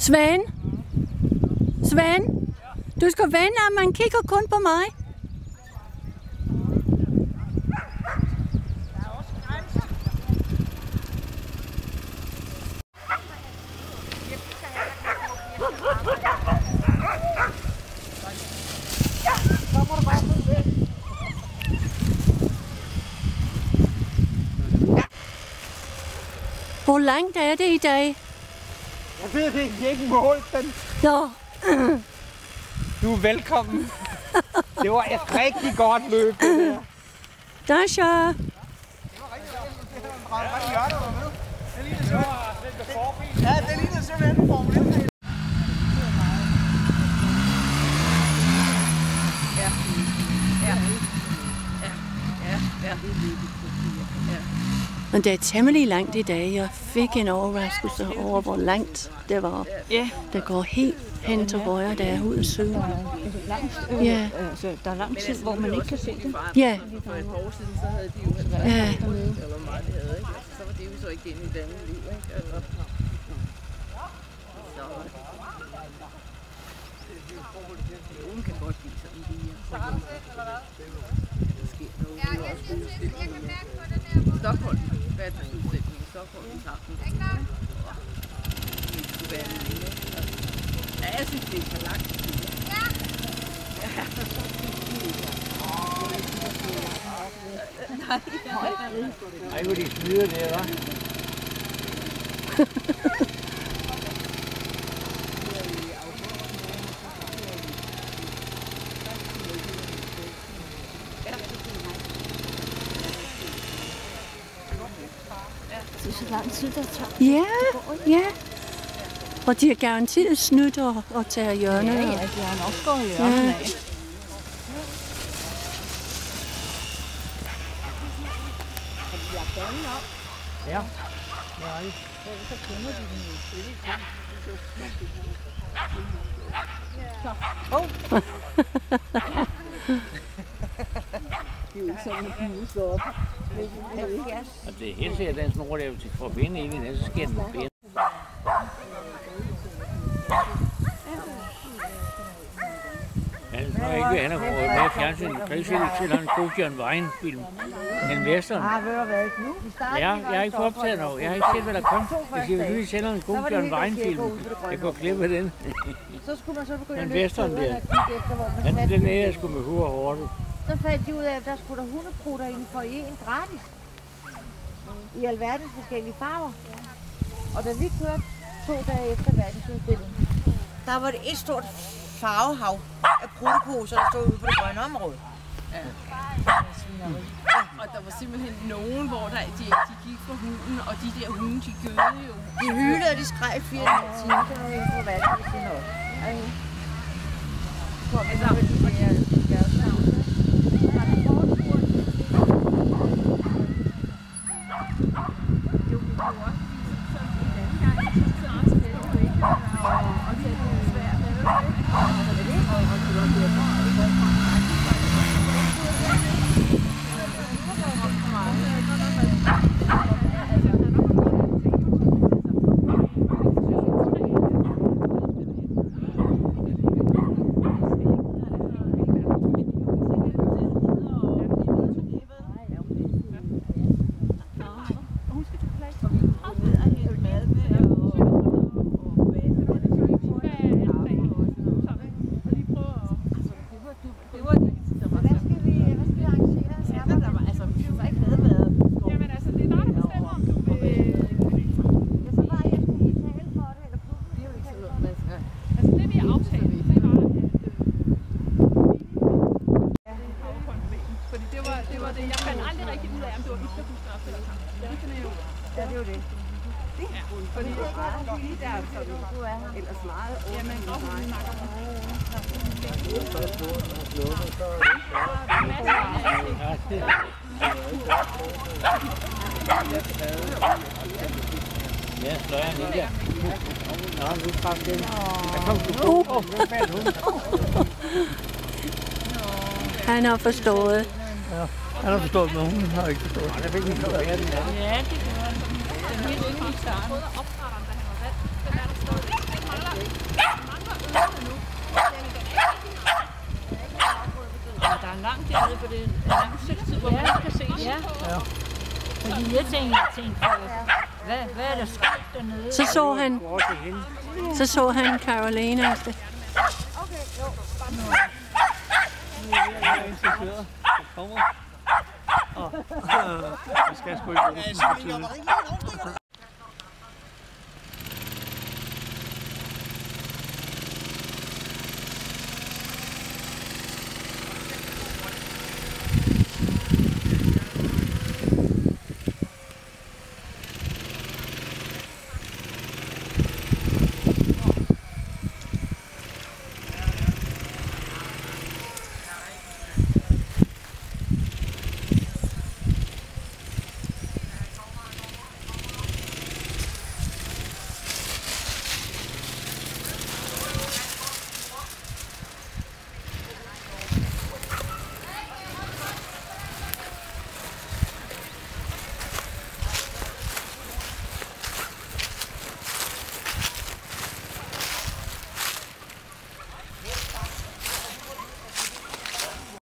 Svend? Svend? Du skal vende, at man kigger kun på mig. Hvor langt er det i dag? Jeg ved det ikke, jeg ikke målt den. Nå. Du er velkommen. Det var et rigtig godt løb, det der. Dasha. Det var rigtig godt. Hvad gør du med? Det ligner simpelthen. Ja, det ligner simpelthen Formel 1. Ja. Men det er temmelig langt i dag. Jeg fik en overraskelse over, hvor langt det var. Ja. Det går helt hen til højre, der er ud af søen. Ja. Altså, der er lang tid, hvor man ikke kan se det. Ja. For et par år siden, så havde de jo eller hvor meget de havde, ikke? Så var det jo så ikke inde i det andet liv, ikke? Altså. Nogen kan godt lide sådan lige. Der sker noget. Jeg kan mærke på den her. Stockholm. Hvad er det udsætning i Stockholm i aften? Det skulle være det længe. Ja, jeg synes, det er for langt. Ej, hvor de snyder det, hva'? Det er så lang tid, der tager. Ja. Og de har garanteret snydt og taget hjørnet. Ja, de har nok skåret hjørnet af. Ja. Nej. Og det er helt sikkert, den snor der til for at binde ind i den, så sker den med ben. Han har ikke med i fjernsynet. Kan I se, at han godkjører Vejen-film? En western. Ja, jeg har ikke fået optaget noget. Jeg har ikke set, hvad der kom. Jeg siger, at vi sender en godkører Vejen-film. Jeg går glip af den. En western der. Den er jeg sgu med hoved og hårdt. Så fandt de ud af, at der skulle der hundeprutter indenfor i en gratis. I alverdens forskellige farver. Og da vi kørte 2 dage efter verdensudstillingen, der var det et stort farvehav af prutteposer, der stod ude på det grønne område. Ja. Og der var simpelthen nogen, hvor de gik for hunden, og de der hunde, de gøde jo. De hylede, og de skreg 4 timer. Det var jo på vandet, hvis det noget. Ja, så er han ikke der. Nå, nu frem den. Der kom du på. Hvem fandt hun? Han har forstået. Ja, han har forstået, men hun har ikke forstået. Der fik hun så være den anden. Ja, det gør han. Den helt inde i starten. Fordi jeg tænkte, hvad er der sket dernede? Så så han Carolina. Jeg er interesseret. Jeg kommer. Jeg skal sgu ikke bruge den.